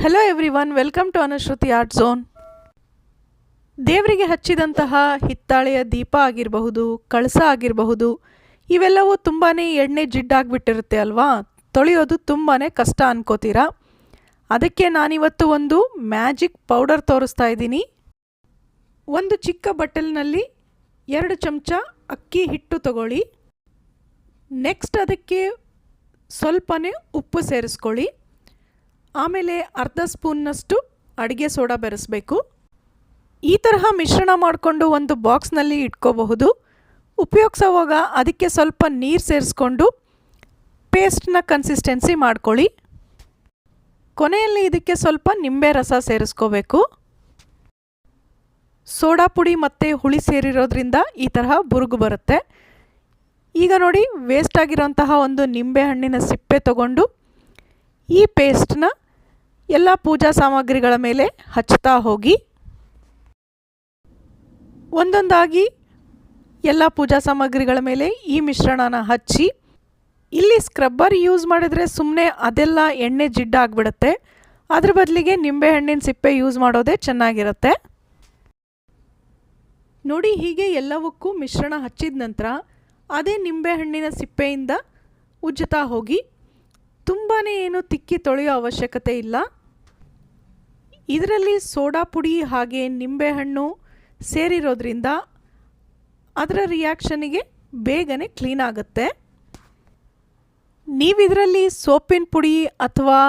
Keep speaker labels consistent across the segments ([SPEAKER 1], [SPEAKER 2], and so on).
[SPEAKER 1] Hello everyone, welcome to Anushruti art zone. ದೇವರಿಗೆ ಹಚ್ಚಿದಂತಹ ಹಿತ್ತಾಳೆಯ ದೀಪ ಆಗಿರಬಹುದು, ಕಳಸ ಆಗಿರಬಹುದು, ಇವೆಲ್ಲವೂ ತುಂಬಾ ಎಣ್ಣೆ ಜಿಡ್ಡಾಗಿಬಿಟ್ಟಿರುತ್ತೆ ಅಲ್ವಾ. ತೊಳೆಯೋದು ತುಂಬಾ ಕಷ್ಟ ಅನ್ಕೋತೀರಾ. ಅದಕ್ಕೆ ನಾನಿವತ್ತು ಒಂದು ಮ್ಯಾಜಿಕ್ ಪೌಡರ್ ತೋರಿಸ್ತಾ ಇದ್ದೀನಿ. ಒಂದು ಚಿಕ್ಕ ಬಟ್ಟಲಿನಲ್ಲಿ 2 ಚಮಚ ಅಕ್ಕಿ ಹಿಟ್ಟು ತಗೊಳ್ಳಿ. ನೆಕ್ಸ್ಟ್ ಅದಕ್ಕೆ ಸ್ವಲ್ಪನೇ ಉಪ್ಪು ಸೇರಿಸ್ಕೊಳ್ಳಿ. ಆಮೇಲೆ ಅರ್ಧ ಸ್ಪೂನ್ನಷ್ಟು ಅಡುಗೆ ಸೋಡಾ ಬೆರೆಸಬೇಕು. ಈ ತರಹ ಮಿಶ್ರಣ ಮಾಡಿಕೊಂಡು ಒಂದು ಬಾಕ್ಸ್ನಲ್ಲಿ ಇಟ್ಕೋಬಹುದು. ಉಪಯೋಗಿಸೋವಾಗ ಅದಕ್ಕೆ ಸ್ವಲ್ಪ ನೀರು ಸೇರಿಸ್ಕೊಂಡು ಪೇಸ್ಟ್ನ ಕನ್ಸಿಸ್ಟೆನ್ಸಿ ಮಾಡ್ಕೊಳ್ಳಿ. ಕೊನೆಯಲ್ಲಿ ಇದಕ್ಕೆ ಸ್ವಲ್ಪ ನಿಂಬೆ ರಸ ಸೇರಿಸ್ಕೋಬೇಕು. ಸೋಡಾ ಪುಡಿ ಮತ್ತು ಹುಳಿ ಸೇರಿರೋದ್ರಿಂದ ಈ ತರಹ ಬುರುಗು ಬರುತ್ತೆ. ಈಗ ನೋಡಿ, ವೇಸ್ಟ್ ಆಗಿರೋಂತಹ ಒಂದು ನಿಂಬೆ ಹಣ್ಣಿನ ಸಿಪ್ಪೆ ತಗೊಂಡು ಈ ಪೇಸ್ಟ್ನ ಎಲ್ಲ ಪೂಜಾ ಸಾಮಗ್ರಿಗಳ ಮೇಲೆ ಹಚ್ತಾ ಹೋಗಿ. ಒಂದೊಂದಾಗಿ ಎಲ್ಲ ಪೂಜಾ ಸಾಮಗ್ರಿಗಳ ಮೇಲೆ ಈ ಮಿಶ್ರಣನ ಹಚ್ಚಿ. ಇಲ್ಲಿ ಸ್ಕ್ರಬ್ಬರ್ ಯೂಸ್ ಮಾಡಿದರೆ ಸುಮ್ಮನೆ ಅದೆಲ್ಲ ಎಣ್ಣೆ ಜಿಡ್ಡಾಗ್ಬಿಡುತ್ತೆ. ಅದ್ರ ಬದಲಿಗೆ ನಿಂಬೆಹಣ್ಣಿನ ಸಿಪ್ಪೆ ಯೂಸ್ ಮಾಡೋದೇ ಚೆನ್ನಾಗಿರುತ್ತೆ. ನೋಡಿ, ಹೀಗೆ ಎಲ್ಲವಕ್ಕೂ ಮಿಶ್ರಣ ಹಚ್ಚಿದ ನಂತರ ಅದೇ ನಿಂಬೆಹಣ್ಣಿನ ಸಿಪ್ಪೆಯಿಂದ ಉಜ್ಜುತ್ತಾ ಹೋಗಿ. ತುಂಬಾ ಏನು ತಿಕ್ಕಿ ತೊಳೆಯೋ ಅವಶ್ಯಕತೆ ಇಲ್ಲ. ಇದರಲ್ಲಿ ಸೋಡಾ ಪುಡಿ ಹಾಗೆ ನಿಂಬೆಹಣ್ಣು ಸೇರಿರೋದ್ರಿಂದ ಅದರ ರಿಯಾಕ್ಷನಿಗೆ ಬೇಗನೆ ಕ್ಲೀನ್ ಆಗುತ್ತೆ. ನೀವಿದರಲ್ಲಿ ಸೋಪಿನ ಪುಡಿ ಅಥವಾ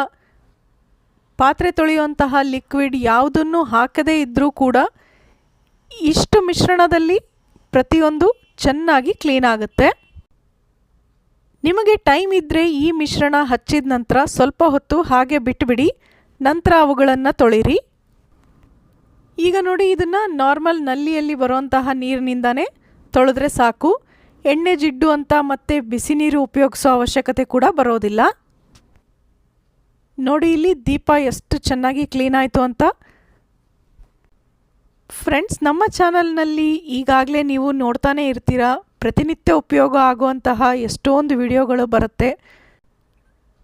[SPEAKER 1] ಪಾತ್ರೆ ತೊಳೆಯುವಂತಹ ಲಿಕ್ವಿಡ್ ಯಾವುದನ್ನು ಹಾಕದೇ ಇದ್ದರೂ ಕೂಡ ಇಷ್ಟು ಮಿಶ್ರಣದಲ್ಲಿ ಪ್ರತಿಯೊಂದು ಚೆನ್ನಾಗಿ ಕ್ಲೀನ್ ಆಗುತ್ತೆ. ನಿಮಗೆ ಟೈಮ್ ಇದ್ದರೆ ಈ ಮಿಶ್ರಣ ಹಚ್ಚಿದ ನಂತರ ಸ್ವಲ್ಪ ಹೊತ್ತು ಹಾಗೆ ಬಿಟ್ಟುಬಿಡಿ. ನಂತರ ಅವುಗಳನ್ನು ತೊಳಿರಿ. ಈಗ ನೋಡಿ, ಇದನ್ನು ನಾರ್ಮಲ್ ನಲ್ಲಿಯಲ್ಲಿ ಬರುವಂತಹ ನೀರಿನಿಂದನೇ ತೊಳೆದ್ರೆ ಸಾಕು. ಎಣ್ಣೆ ಜಿಡ್ಡು ಅಂತ ಮತ್ತೆ ಬಿಸಿ ನೀರು ಉಪಯೋಗಿಸೋ ಅವಶ್ಯಕತೆ ಕೂಡ ಬರೋದಿಲ್ಲ. ನೋಡಿ, ಇಲ್ಲಿ ದೀಪ ಎಷ್ಟು ಚೆನ್ನಾಗಿ ಕ್ಲೀನ್ ಆಯಿತು ಅಂತ. ಫ್ರೆಂಡ್ಸ್, ನಮ್ಮ ಚಾನಲ್ನಲ್ಲಿ ಈಗಾಗಲೇ ನೀವು ನೋಡ್ತಾನೆ ಇರ್ತೀರಾ, ಪ್ರತಿನಿತ್ಯ ಉಪಯೋಗ ಆಗುವಂತಹ ಎಷ್ಟೊಂದು ವಿಡಿಯೋಗಳು ಬರುತ್ತೆ.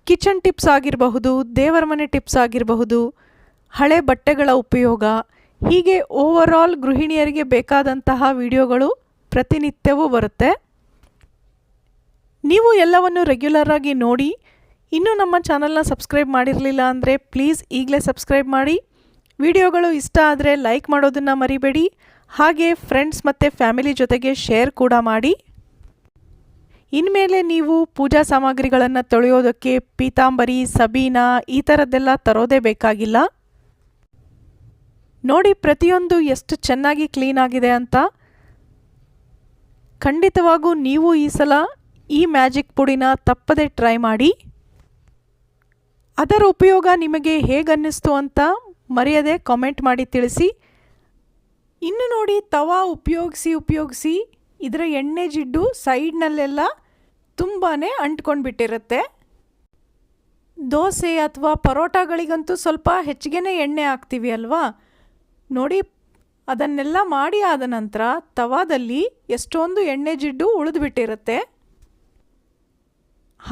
[SPEAKER 1] ಕಿಚನ್ ಟಿಪ್ಸ್ ಆಗಿರಬಹುದು, ದೇವರ ಮನೆ ಟಿಪ್ಸ್ ಆಗಿರಬಹುದು, ಹಳೆ ಬಟ್ಟೆಗಳ ಉಪಯೋಗ, ಹೀಗೆ ಓವರ್ ಆಲ್ ಗೃಹಿಣಿಯರಿಗೆ ಬೇಕಾದಂತಹ ವಿಡಿಯೋಗಳು ಪ್ರತಿನಿತ್ಯವೂ ಬರುತ್ತೆ. ನೀವು ಎಲ್ಲವನ್ನು ರೆಗ್ಯುಲರ್ ಆಗಿ ನೋಡಿ. ಇನ್ನೂ ನಮ್ಮ ಚಾನಲ್ನ ಸಬ್ಸ್ಕ್ರೈಬ್ ಮಾಡಿರಲಿಲ್ಲ ಅಂದರೆ ಪ್ಲೀಸ್ ಈಗಲೇ ಸಬ್ಸ್ಕ್ರೈಬ್ ಮಾಡಿ. ವಿಡಿಯೋಗಳು ಇಷ್ಟ ಆದರೆ ಲೈಕ್ ಮಾಡೋದನ್ನು ಮರಿಬೇಡಿ. ಹಾಗೆ ಫ್ರೆಂಡ್ಸ್ ಮತ್ತು ಫ್ಯಾಮಿಲಿ ಜೊತೆಗೆ ಶೇರ್ ಕೂಡ ಮಾಡಿ. ಇನ್ಮೇಲೆ ನೀವು ಪೂಜಾ ಸಾಮಗ್ರಿಗಳನ್ನು ತೊಳೆಯೋದಕ್ಕೆ ಪೀತಾಂಬರಿ, ಸಬೀನಾ ಈ ಥರದ್ದೆಲ್ಲ ತರೋದೇ ಬೇಕಾಗಿಲ್ಲ. ನೋಡಿ, ಪ್ರತಿಯೊಂದು ಎಷ್ಟು ಚೆನ್ನಾಗಿ ಕ್ಲೀನ್ ಆಗಿದೆ ಅಂತ. ಖಂಡಿತವಾಗೂ ನೀವು ಈ ಸಲ ಈ ಮ್ಯಾಜಿಕ್ ಪುಡಿನ ತಪ್ಪದೆ ಟ್ರೈ ಮಾಡಿ. ಅದರ ಉಪಯೋಗ ನಿಮಗೆ ಹೇಗನ್ನಿಸ್ತು ಅಂತ ಮರೆಯದೆ ಕಾಮೆಂಟ್ ಮಾಡಿ ತಿಳಿಸಿ. ಇನ್ನು ನೋಡಿ, ತವಾ ಉಪಯೋಗಿಸಿ ಇದರ ಎಣ್ಣೆ ಜಿಡ್ಡು ಸೈಡ್ನಲ್ಲೆಲ್ಲ ತುಂಬಾ ಅಂಟ್ಕೊಂಡು ಬಿಟ್ಟಿರುತ್ತೆ. ದೋಸೆ ಅಥವಾ ಪರೋಟಾಗಳಿಗಂತೂ ಸ್ವಲ್ಪ ಹೆಚ್ಚಿಗೆ ಎಣ್ಣೆ ಹಾಕ್ತೀವಿ ಅಲ್ವಾ. ನೋಡಿ, ಅದನ್ನೆಲ್ಲ ಮಾಡಿ ಆದ ನಂತರ ತವಾದಲ್ಲಿ ಎಷ್ಟೊಂದು ಎಣ್ಣೆ ಜಿಡ್ಡು ಉಳಿದುಬಿಟ್ಟಿರುತ್ತೆ.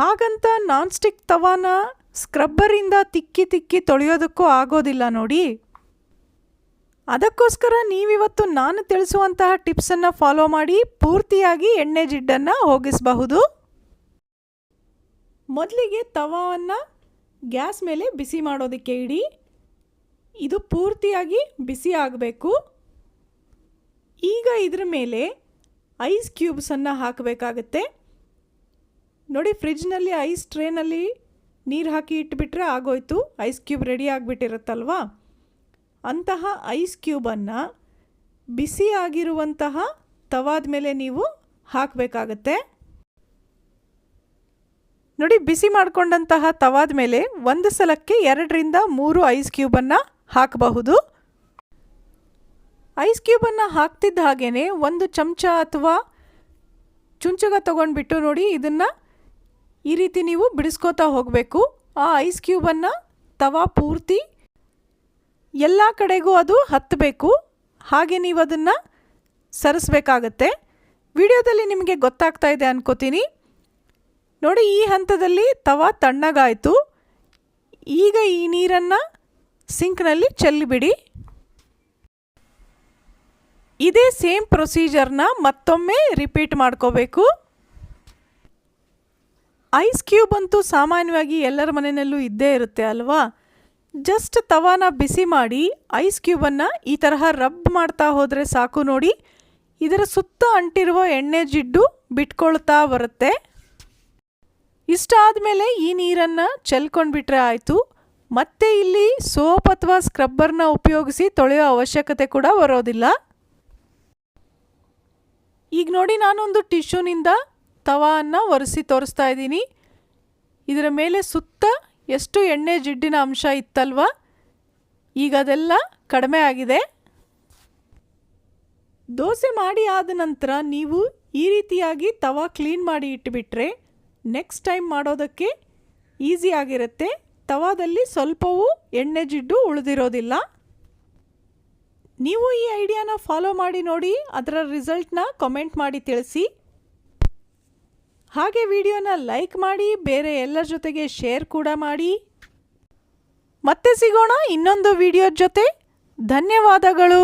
[SPEAKER 1] ಹಾಗಂತ ನಾನ್ ಸ್ಟಿಕ್ ತವಾನ ಸ್ಕ್ರಬ್ಬರಿಂದ ತಿಕ್ಕಿ ತೊಳೆಯೋದಕ್ಕೂ ಆಗೋದಿಲ್ಲ ನೋಡಿ. ಅದಕ್ಕೋಸ್ಕರ ನೀವಿವತ್ತು ನಾನು ತಿಳಿಸುವಂತಹ ಟಿಪ್ಸನ್ನು ಫಾಲೋ ಮಾಡಿ ಪೂರ್ತಿಯಾಗಿ ಎಣ್ಣೆ ಜಿಡ್ಡನ್ನು ಹೋಗಿಸಬಹುದು. ಮೊದಲಿಗೆ ತವಾವನ್ನು ಗ್ಯಾಸ್ ಮೇಲೆ ಬಿಸಿ ಮಾಡೋದಕ್ಕೆ ಇಡಿ. ಇದು ಪೂರ್ತಿಯಾಗಿ ಬಿಸಿ ಆಗಬೇಕು. ಈಗ ಇದರ ಮೇಲೆ ಐಸ್ ಕ್ಯೂಬ್ಸನ್ನು ಹಾಕಬೇಕಾಗತ್ತೆ. ನೋಡಿ, ಫ್ರಿಜ್ನಲ್ಲಿ ಐಸ್ ಟ್ರೇನಲ್ಲಿ ನೀರು ಹಾಕಿ ಇಟ್ಬಿಟ್ರೆ ಆಗೋಯ್ತು. ಐಸ್ ಕ್ಯೂಬ್ ರೆಡಿ ಆಗಿಬಿಟ್ಟಿರುತ್ತಲ್ವಾ. ಅಂತಹ ಐಸ್ ಕ್ಯೂಬನ್ನು ಬಿಸಿ ಆಗಿರುವಂತಹ ತವಾದ ಮೇಲೆ ನೀವು ಹಾಕಬೇಕಾಗತ್ತೆ. ನೋಡಿ, ಬಿಸಿ ಮಾಡಿಕೊಂಡಂತಹ ತವಾದ ಮೇಲೆ ಒಂದು ಸಲಕ್ಕೆ 2 ರಿಂದ 3 ಐಸ್ ಕ್ಯೂಬನ್ನು ಹಾಕಬಹುದು. ಐಸ್ ಕ್ಯೂಬನ್ನು ಹಾಕ್ತಿದ್ದ ಹಾಗೇ ಒಂದು ಚಮಚ ಅಥವಾ ಚುಂಚಗ ತೊಗೊಂಡ್ಬಿಟ್ಟು ನೋಡಿ, ಇದನ್ನು ಈ ರೀತಿ ನೀವು ಬಿಡಿಸ್ಕೋತಾ ಹೋಗಬೇಕು. ಆ ಐಸ್ ಕ್ಯೂಬನ್ನು ತವಾ ಪೂರ್ತಿ ಎಲ್ಲ ಕಡೆಗೂ ಅದು ಹತ್ತಬೇಕು. ಹಾಗೆ ನೀವು ಅದನ್ನು ಸರಿಸಬೇಕಾಗತ್ತೆ. ವಿಡಿಯೋದಲ್ಲಿ ನಿಮಗೆ ಗೊತ್ತಾಗ್ತಾ ಇದೆ ಅನ್ಕೋತೀನಿ. ನೋಡಿ, ಈ ಹಂತದಲ್ಲಿ ತವಾ ತಣ್ಣಗಾಯಿತು. ಈಗ ಈ ನೀರನ್ನು ಸಿಂಕ್ನಲ್ಲಿ ಚೆಲ್ಲಿಬಿಡಿ. ಇದೇ ಸೇಮ್ ಪ್ರೊಸೀಜರ್ನ ಮತ್ತೊಮ್ಮೆ ರಿಪೀಟ್ ಮಾಡ್ಕೋಬೇಕು. ಐಸ್ ಕ್ಯೂಬ್ ಅಂತೂ ಸಾಮಾನ್ಯವಾಗಿ ಎಲ್ಲರ ಮನೆಯಲ್ಲೂ ಇದ್ದೇ ಇರುತ್ತೆ ಅಲ್ವಾ. ಜಸ್ಟ್ ತವಾನ ಬಿಸಿ ಮಾಡಿ ಐಸ್ ಕ್ಯೂಬನ್ನು ಈ ತರಹ ರಬ್ ಮಾಡ್ತಾ ಹೋದರೆ ಸಾಕು. ನೋಡಿ, ಇದರ ಸುತ್ತ ಅಂಟಿರುವ ಎಣ್ಣೆ ಜಿಡ್ಡು ಬಿಟ್ಕೊಳ್ತಾ ಬರುತ್ತೆ. ಇಷ್ಟಾದಮೇಲೆ ಈ ನೀರನ್ನು ಚೆಲ್ಕೊಂಡ್ಬಿಟ್ರೆ ಆಯಿತು. ಮತ್ತೆ ಇಲ್ಲಿ ಸೋಪ್ ಅಥವಾ ಸ್ಕ್ರಬ್ಬರ್ನ ಉಪಯೋಗಿಸಿ ತೊಳೆಯೋ ಅವಶ್ಯಕತೆ ಕೂಡ ಬರೋದಿಲ್ಲ. ಈಗ ನೋಡಿ, ನಾನೊಂದು ಟಿಶ್ಯೂನಿಂದ ತವಾವನ್ನು ಒರೆಸಿ ತೋರಿಸ್ತಾ ಇದ್ದೀನಿ. ಇದರ ಮೇಲೆ ಸುತ್ತ ಎಷ್ಟು ಎಣ್ಣೆ ಜಿಡ್ಡಿನ ಅಂಶ ಇತ್ತಲ್ವ, ಈಗ ಅದೆಲ್ಲ ಕಡಿಮೆ ಆಗಿದೆ. ದೋಸೆ ಮಾಡಿ ಆದ ನಂತರ ನೀವು ಈ ರೀತಿಯಾಗಿ ತವಾ ಕ್ಲೀನ್ ಮಾಡಿ ಇಟ್ಟುಬಿಟ್ರೆ ನೆಕ್ಸ್ಟ್ ಟೈಮ್ ಮಾಡೋದಕ್ಕೆ ಈಸಿ ಆಗಿರುತ್ತೆ. ತವಾದಲ್ಲಿ ಸ್ವಲ್ಪವೂ ಎಣ್ಣೆ ಜಿಡ್ಡು ಉಳಿದಿರೋದಿಲ್ಲ. ನೀವು ಈ ಐಡಿಯಾನ ಫಾಲೋ ಮಾಡಿ ನೋಡಿ, ಅದರ ರಿಸಲ್ಟ್ನ ಕಮೆಂಟ್ ಮಾಡಿ ತಿಳಿಸಿ. ಹಾಗೆ ವಿಡಿಯೋನ ಲೈಕ್ ಮಾಡಿ, ಬೇರೆ ಎಲ್ಲರ ಜೊತೆಗೆ ಶೇರ್ ಕೂಡ ಮಾಡಿ. ಮತ್ತೆ ಸಿಗೋಣ ಇನ್ನೊಂದು ವಿಡಿಯೋದ ಜೊತೆ. ಧನ್ಯವಾದಗಳು.